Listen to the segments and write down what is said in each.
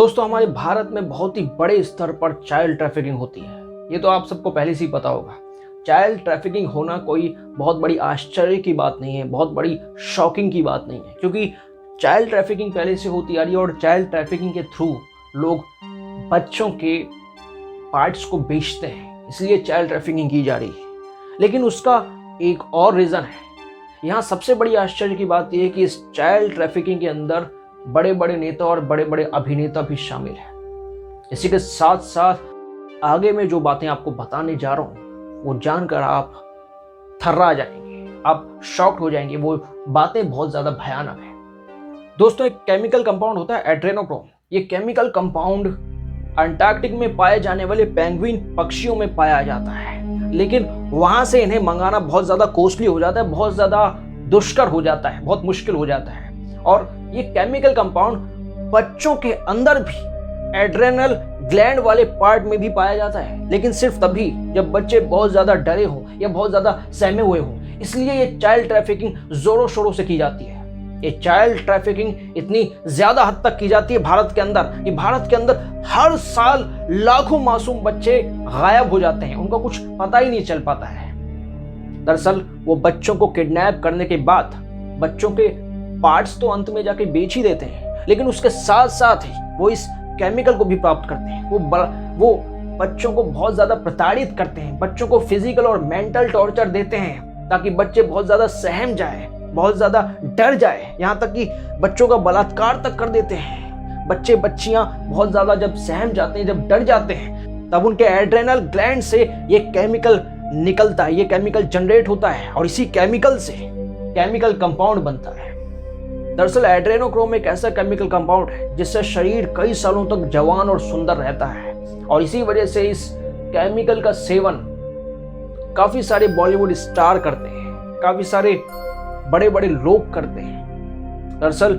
दोस्तों, हमारे भारत में बहुत ही बड़े स्तर पर चाइल्ड ट्रैफिकिंग होती है। ये तो आप सबको पहले से ही पता होगा। चाइल्ड ट्रैफिकिंग होना कोई बहुत बड़ी आश्चर्य की बात नहीं है, बहुत बड़ी शॉकिंग की बात नहीं है, क्योंकि चाइल्ड ट्रैफिकिंग पहले से होती आ रही है और चाइल्ड ट्रैफिकिंग के थ्रू लोग बच्चों के पार्ट्स को बेचते हैं, इसलिए चाइल्ड ट्रैफिकिंग की जा रही है। लेकिन उसका एक और रीज़न है। यहाँ सबसे बड़ी आश्चर्य की बात यह है कि इस चाइल्ड ट्रैफिकिंग के अंदर बड़े बड़े नेता और बड़े बड़े अभिनेता भी शामिल हैं। इसी के साथ साथ आगे में जो बातें आपको बताने जा रहा हूँ वो जानकर आप थर्रा जाएंगे, आप शॉक्ड हो जाएंगे। वो बातें बहुत ज़्यादा भयानक है। दोस्तों, एक केमिकल कंपाउंड होता है एड्रेनोक्रोम। ये केमिकल कंपाउंड अंटार्कटिक में पाए जाने वाले पेंगुइन पक्षियों में पाया जाता है, लेकिन वहां से इन्हें मंगाना बहुत ज़्यादा कॉस्टली हो जाता है, बहुत ज़्यादा दुष्कर हो जाता है, बहुत मुश्किल हो जाता है। और ये केमिकल कंपाउंड बच्चों के अंदर भी एड्रेनल ग्लैंड वाले पार्ट में भी पाया जाता है, लेकिन सिर्फ तभी जब बच्चे बहुत ज्यादा डरे हो या बहुत ज्यादा सहमे हुए हो। इसलिए ये चाइल्ड ट्रैफिकिंग जोरों शोरों से की जाती है। ये चाइल्ड ट्रैफिकिंग इतनी ज्यादा हद तक की जाती है भारत के अंदर कि भारत के अंदर हर साल लाखों मासूम बच्चे गायब हो जाते हैं, उनका कुछ पता ही नहीं चल पाता है। दरअसल वो बच्चों को किडनैप करने के बाद बच्चों के पार्ट्स तो अंत में जाके बेच ही देते हैं, लेकिन उसके साथ साथ ही वो इस केमिकल को भी प्राप्त करते हैं। वो बच्चों को बहुत ज्यादा प्रताड़ित करते हैं, बच्चों को फिजिकल और मेंटल टॉर्चर देते हैं ताकि बच्चे बहुत ज्यादा सहम जाए, बहुत ज्यादा डर जाए, यहाँ तक कि बच्चों का बलात्कार तक कर देते हैं। बच्चे बच्चियां बहुत ज्यादा जब सहम जाते हैं, जब डर जाते हैं, तब उनके एड्रेनल ग्लैंड से ये केमिकल निकलता है, ये केमिकल जनरेट होता है और इसी केमिकल से केमिकल कंपाउंड बनता है। दरअसल एड्रेनोक्रोम एक ऐसा केमिकल कंपाउंड है जिससे शरीर कई सालों तक जवान और सुंदर रहता है, और इसी वजह से इस केमिकल का सेवन काफी सारे बॉलीवुड स्टार करते हैं, काफी सारे बड़े बड़े लोग करते हैं। दरअसल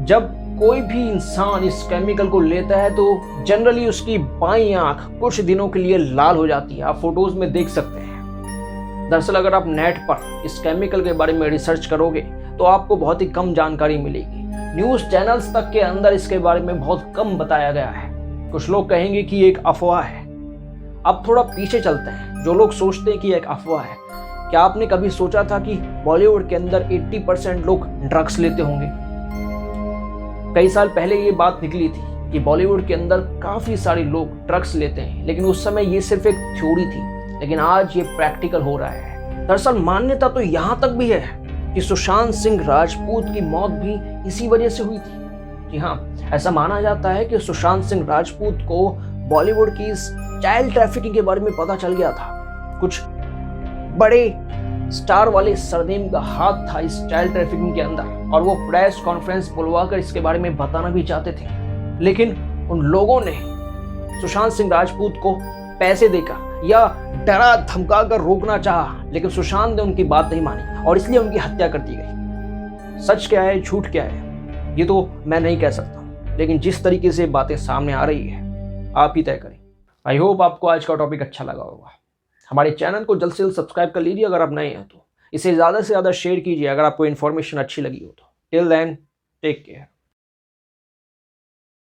जब कोई भी इंसान इस केमिकल को लेता है तो जनरली उसकी बाईं आंख कुछ दिनों के लिए लाल हो जाती है, आप फोटोज में देख सकते हैं। दरअसल अगर आप नेट पर इस केमिकल के बारे में रिसर्च करोगे तो आपको बहुत ही कम जानकारी मिलेगी। न्यूज चैनल्स तक के अंदर इसके बारे में बहुत कम बताया गया है। कुछ लोग कहेंगे कि एक अफवाह है। अब थोड़ा पीछे चलते हैं। जो लोग सोचते हैं कि एक अफवाह है, क्या आपने कभी सोचा था कि बॉलीवुड के अंदर 80% लोग ड्रग्स लेते होंगे? कई साल पहले ये बात निकली थी कि बॉलीवुड के अंदर काफी सारे लोग ड्रग्स लेते हैं, लेकिन उस समय ये सिर्फ एक थ्योरी थी, लेकिन आज ये प्रैक्टिकल हो रहा है। दरअसल मान्यता तो यहाँ तक भी है कि सुशांत सिंह राजपूत की मौत भी इसी वजह से हुई थी। जी हाँ, ऐसा माना जाता है कि सुशांत सिंह राजपूत को बॉलीवुड की इस चाइल्ड ट्रैफिकिंग के बारे में पता चल गया था। कुछ बड़े स्टार वाले सरनेम का हाथ था इस चाइल्ड ट्रैफिकिंग के अंदर, और वो प्रेस कॉन्फ्रेंस बुलवाकर इसके बारे में बताना भी चाहते थे, लेकिन उन लोगों ने सुशांत सिंह राजपूत को पैसे देकर या डरा धमका कर रोकना चाहा, लेकिन सुशांत ने उनकी बात नहीं मानी और इसलिए उनकी हत्या कर दी गई। सच क्या है, झूठ क्या है, ये तो मैं नहीं कह सकता, लेकिन जिस तरीके से बातें सामने आ रही है आप ही तय करें। आई होप आपको आज का टॉपिक अच्छा लगा होगा। हमारे चैनल को जल्द से जल्द सब्सक्राइब कर लीजिए अगर आप नए हैं तो। इसे ज़्यादा से ज़्यादा शेयर कीजिए अगर आपको इन्फॉर्मेशन अच्छी लगी हो तो। Till then, take care.